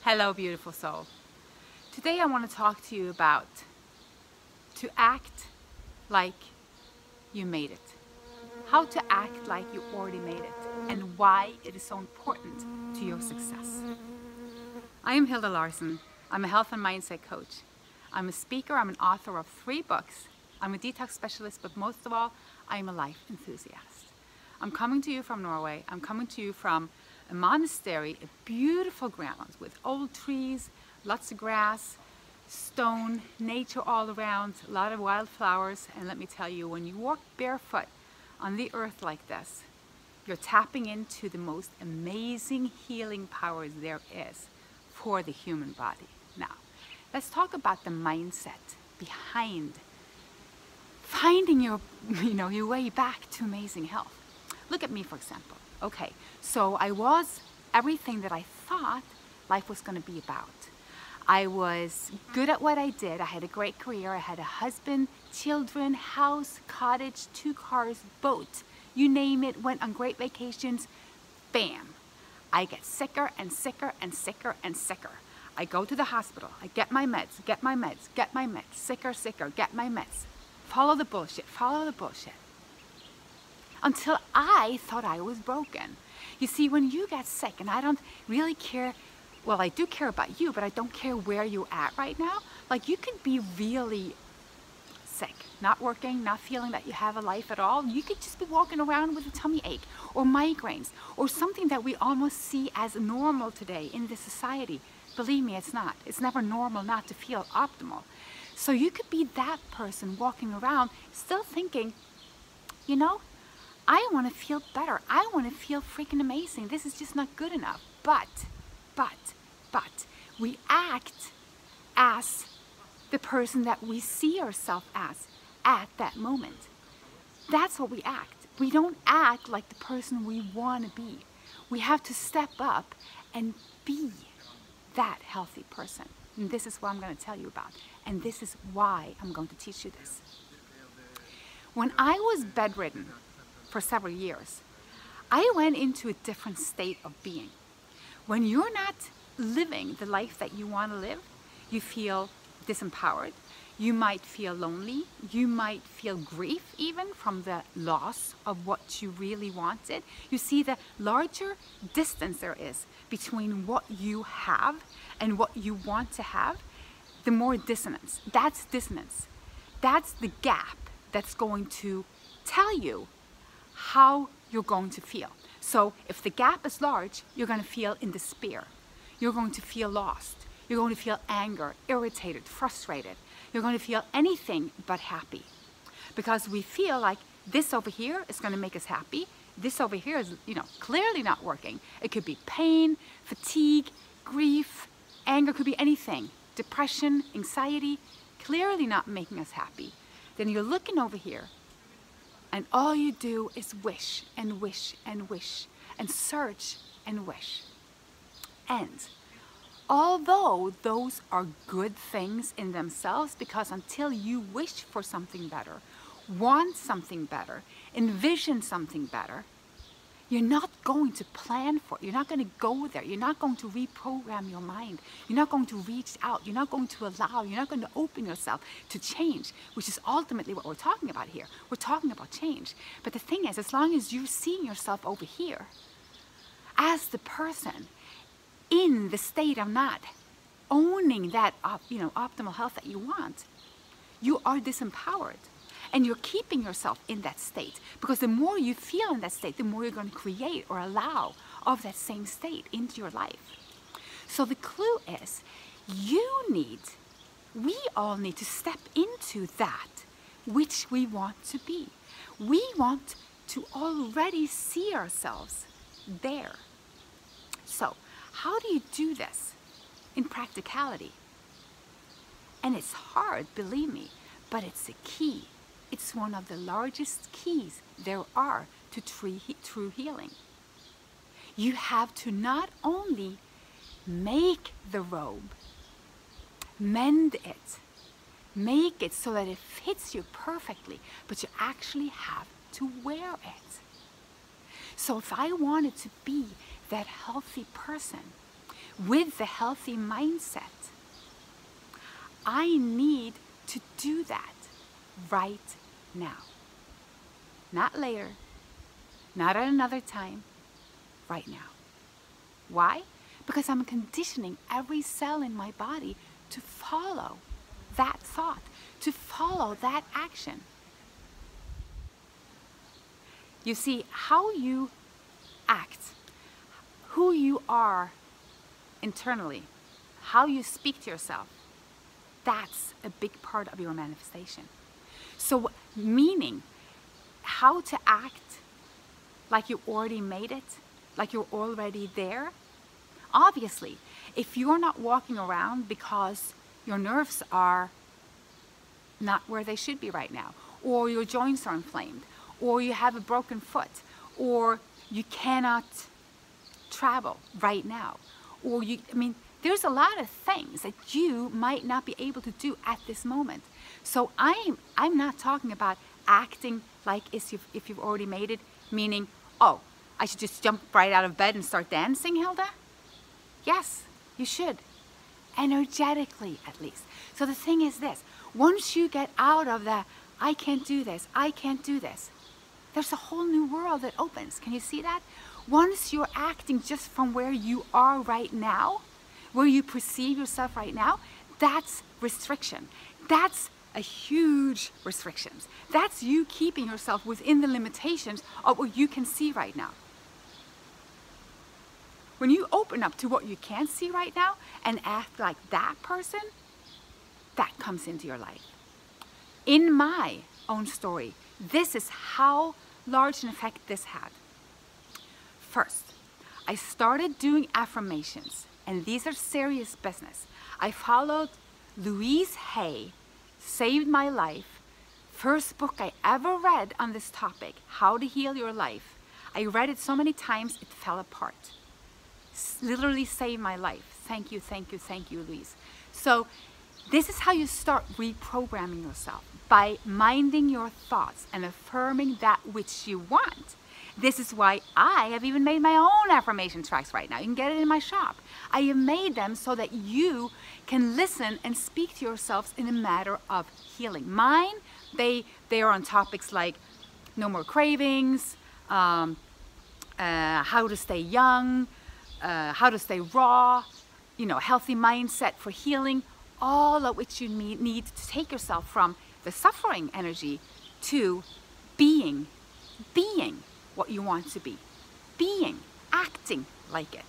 Hello, beautiful soul. Today I want to talk to you about to act like you made it. How to act like you already made it and why it is so important to your success. I am Hilde Larsen. I'm a health and mindset coach. I'm a speaker. I'm an author of 3 books. I'm a detox specialist, but most of all, I'm a life enthusiast. I'm coming to you from Norway. I'm coming to you from a monastery, a beautiful grounds with old trees, lots of grass, stone, nature all around, a lot of wildflowers. And let me tell you, when you walk barefoot on the earth like this, you're tapping into the most amazing healing powers there is for the human body. Now, let's talk about the mindset behind finding your way back to amazing health. Look at me, for example. Okay, so I was everything that I thought life was going to be about. I was good at what I did. I had a great career. I had a husband, children, house, cottage, 2 cars, boat. You name it, went on great vacations. Bam! I get sicker and sicker and sicker and sicker. I go to the hospital. I get my meds, get my meds, get my meds. Sicker, sicker, get my meds. Follow the bullshit, follow the bullshit. Until I thought I was broken. You see, when you get sick, and I don't really care, well, I do care about you, but I don't care where you're at right now. Like, you could be really sick, not working, not feeling that you have a life at all. You could just be walking around with a tummy ache or migraines or something that we almost see as normal today in this society. Believe me, it's not. It's never normal not to feel optimal. So you could be that person walking around still thinking, you know, I want to feel better. I want to feel freaking amazing. This is just not good enough. But, we act as the person that we see ourselves as at that moment. That's what we act. We don't act like the person we want to be. We have to step up and be that healthy person. And this is what I'm going to tell you about. And this is why I'm going to teach you this. When I was bedridden for several years, I went into a different state of being. When you're not living the life that you want to live, you feel disempowered, you might feel lonely, you might feel grief even from the loss of what you really wanted. You see, the larger distance there is between what you have and what you want to have, the more dissonance. That's dissonance. That's the gap that's going to tell you how you're going to feel. So if the gap is large, you're going to feel in despair. You're going to feel lost. You're going to feel anger, irritated, frustrated. You're going to feel anything but happy. Because we feel like this over here is going to make us happy. This over here is, clearly not working. It could be pain, fatigue, grief, anger, could be anything. Depression, anxiety, clearly not making us happy. Then you're looking over here, and all you do is wish and wish and wish and search and wish. And although those are good things in themselves, because until you wish for something better, want something better, envision something better, you're not going to plan for it. You're not going to go there. You're not going to reprogram your mind. You're not going to reach out. You're not going to allow. You're not going to open yourself to change, which is ultimately what we're talking about here. We're talking about change. But the thing is, as long as you're seeing yourself over here as the person in the state of not owning that optimal health that you want, you are disempowered. And you're keeping yourself in that state, because the more you feel in that state, the more you're going to create or allow of that same state into your life. So the clue is, we all need to step into that which we want to be. We want to already see ourselves there. So how do you do this in practicality? And it's hard, believe me, but it's a key. It's one of the largest keys there are to true healing. You have to not only make the robe, mend it, make it so that it fits you perfectly, but you actually have to wear it. So if I wanted to be that healthy person with the healthy mindset. I need to do that right now. Not later, not at another time, right now. Why? Because I'm conditioning every cell in my body to follow that thought, to follow that action. You see, how you act, who you are internally, how you speak to yourself, that's a big part of your manifestation. So, meaning how to act like you already made it, like you're already there. Obviously, if you're not walking around because your nerves are not where they should be right now, or your joints are inflamed, or you have a broken foot, or you cannot travel right now, or there's a lot of things that you might not be able to do at this moment. So I'm not talking about acting like if you've already made it, meaning, oh, I should just jump right out of bed and start dancing, Hilde? Yes, you should. Energetically, at least. So the thing is this, once you get out of the, I can't do this, there's a whole new world that opens. Can you see that? Once you're acting just from where you are right now, where you perceive yourself right now, that's restriction. That's a huge restriction. That's you keeping yourself within the limitations of what you can see right now. When you open up to what you can't see right now and act like that person, that comes into your life. In my own story, this is how large an effect this had. First, I started doing affirmations, and these are serious business. I followed Louise Hay, Saved My Life, first book I ever read on this topic, How to Heal Your Life. I read it so many times it fell apart. Literally saved my life. Thank you, thank you, thank you, Louise. So this is how you start reprogramming yourself, by minding your thoughts and affirming that which you want. This is why I have even made my own affirmation tracks right now. You can get it in my shop. I have made them so that you can listen and speak to yourselves in a matter of healing. Mine, they are on topics like no more cravings, how to stay young, how to stay raw, healthy mindset for healing, all of which you need to take yourself from the suffering energy to being what you want to be, acting like it.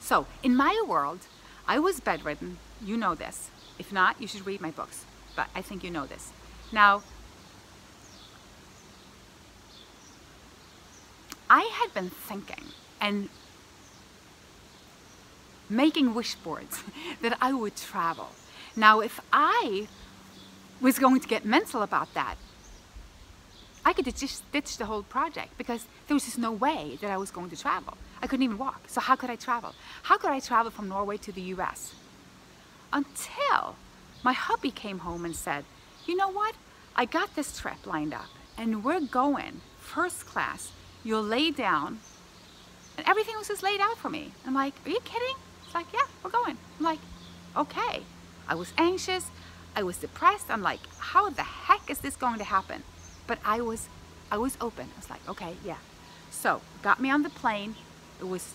So in my world, I was bedridden. You know this. If not, you should read my books, but I think you know this. Now, I had been thinking and making wish boards that I would travel. Now, if I was going to get mental about that, I could just ditch the whole project, because there was just no way that I was going to travel. I couldn't even walk. So how could I travel? How could I travel from Norway to the US? Until my hubby came home and said, you know what? I got this trip lined up and we're going first class. You'll lay down. And everything was just laid out for me. I'm like, are you kidding? It's like, yeah, we're going. I'm like, okay. I was anxious. I was depressed. I'm like, how the heck is this going to happen? But I was open. I was like, okay, yeah. So got me on the plane. It was,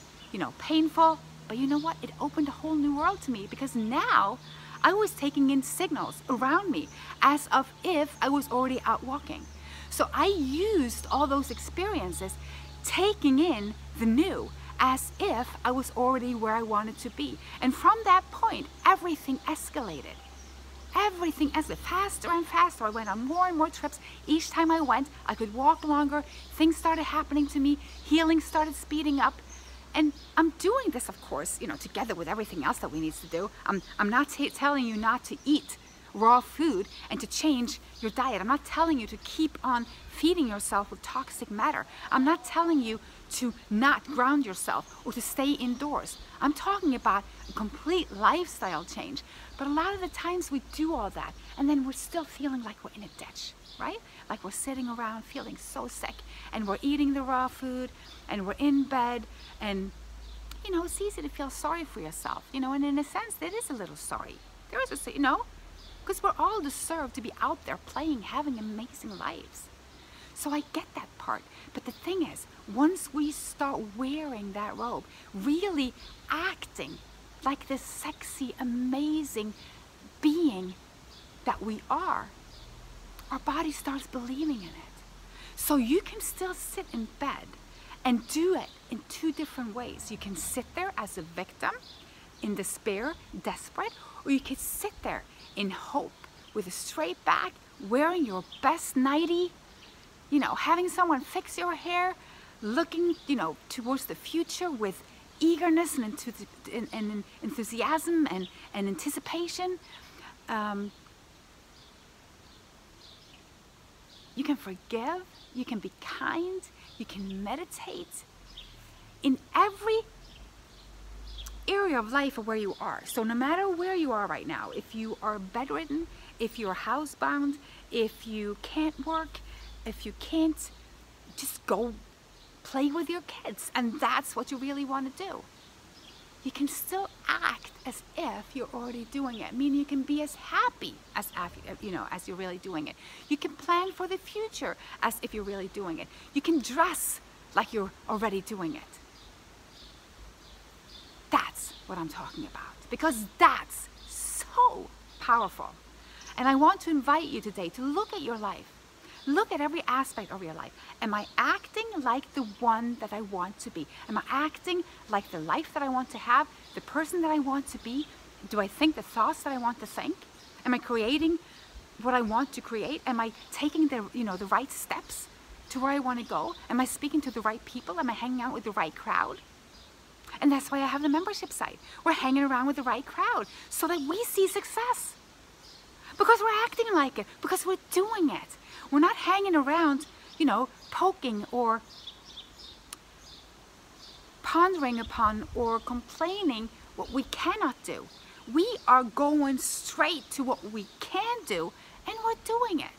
painful, but you know what? It opened a whole new world to me, because now I was taking in signals around me as of if I was already out walking. So I used all those experiences, taking in the new as if I was already where I wanted to be. And from that point, everything escalated. Everything escalated faster and faster. I went on more and more trips. Each time I went, I could walk longer. Things started happening to me. Healing started speeding up. And I'm doing this, of course, together with everything else that we need to do. I'm not telling you not to eat raw food and to change your diet. I'm not telling you to keep on feeding yourself with toxic matter. I'm not telling you to not ground yourself or to stay indoors. I'm talking about a complete lifestyle change. But a lot of the times we do all that and then we're still feeling like we're in a ditch, right? Like we're sitting around feeling so sick, and we're eating the raw food and we're in bed and you know, it's easy to feel sorry for yourself, you know, and in a sense, it is a little sorry. There is a, you know, because we're all deserved to be out there playing, having amazing lives. So I get that part. But the thing is, once we start wearing that robe, really acting like this sexy, amazing being that we are, our body starts believing in it. So you can still sit in bed and do it in two different ways. You can sit there as a victim, in despair, desperate, or you could sit there in hope with a straight back, wearing your best nightie, you know, having someone fix your hair, looking, you know, towards the future with eagerness and enthusiasm and anticipation. You can forgive, you can be kind, you can meditate in every area of life of where you are. So no matter where you are right now, if you are bedridden, if you're housebound, if you can't work, if you can't, just go play with your kids, and that's what you really want to do. You can still act as if you're already doing it, meaning you can be as happy as you know, as you're really doing it. You can plan for the future as if you're really doing it. You can dress like you're already doing it. That's what I'm talking about, because that's so powerful. And I want to invite you today to look at your life. Look at every aspect of your life. Am I acting like the one that I want to be? Am I acting like the life that I want to have, the person that I want to be? Do I think the thoughts that I want to think? Am I creating what I want to create? Am I taking the, you know, the right steps to where I want to go? Am I speaking to the right people? Am I hanging out with the right crowd? And that's why I have the membership site. We're hanging around with the right crowd so that we see success. Because we're acting like it, because we're doing it. We're not hanging around, you know, poking or pondering upon or complaining what we cannot do. We are going straight to what we can do, and we're doing it.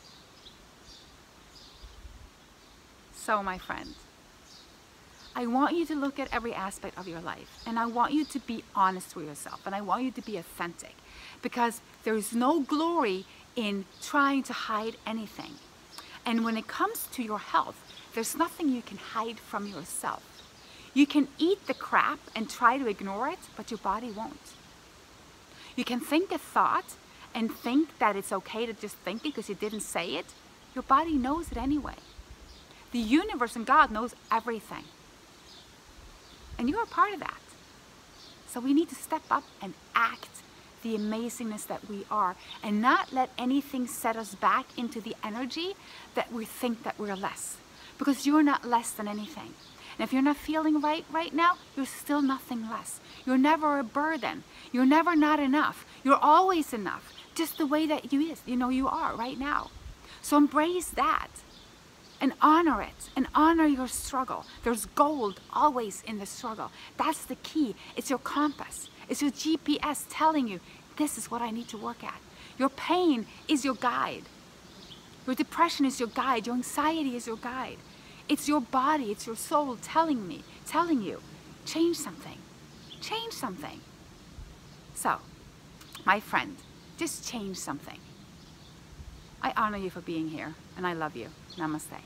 So, my friend, I want you to look at every aspect of your life, and I want you to be honest with yourself, and I want you to be authentic, because there is no glory in trying to hide anything. And when it comes to your health, there's nothing you can hide from yourself. You can eat the crap and try to ignore it, but your body won't. You can think a thought and think that it's okay to just think it because you didn't say it. Your body knows it anyway. The universe and God knows everything. And you're a part of that. So we need to step up and act the amazingness that we are, and not let anything set us back into the energy that we think that we're less. Because you're not less than anything. And if you're not feeling right now, you're still nothing less. You're never a burden. You're never not enough. You're always enough, just the way that you are right now. So embrace that and honor it, and honor your struggle. There's gold always in the struggle. That's the key. It's your compass. It's your GPS telling you, this is what I need to work at. Your pain is your guide. Your depression is your guide. Your anxiety is your guide. It's your body, it's your soul telling you, change something. Change something. So, my friend, just change something. I honor you for being here, and I love you. Namaste.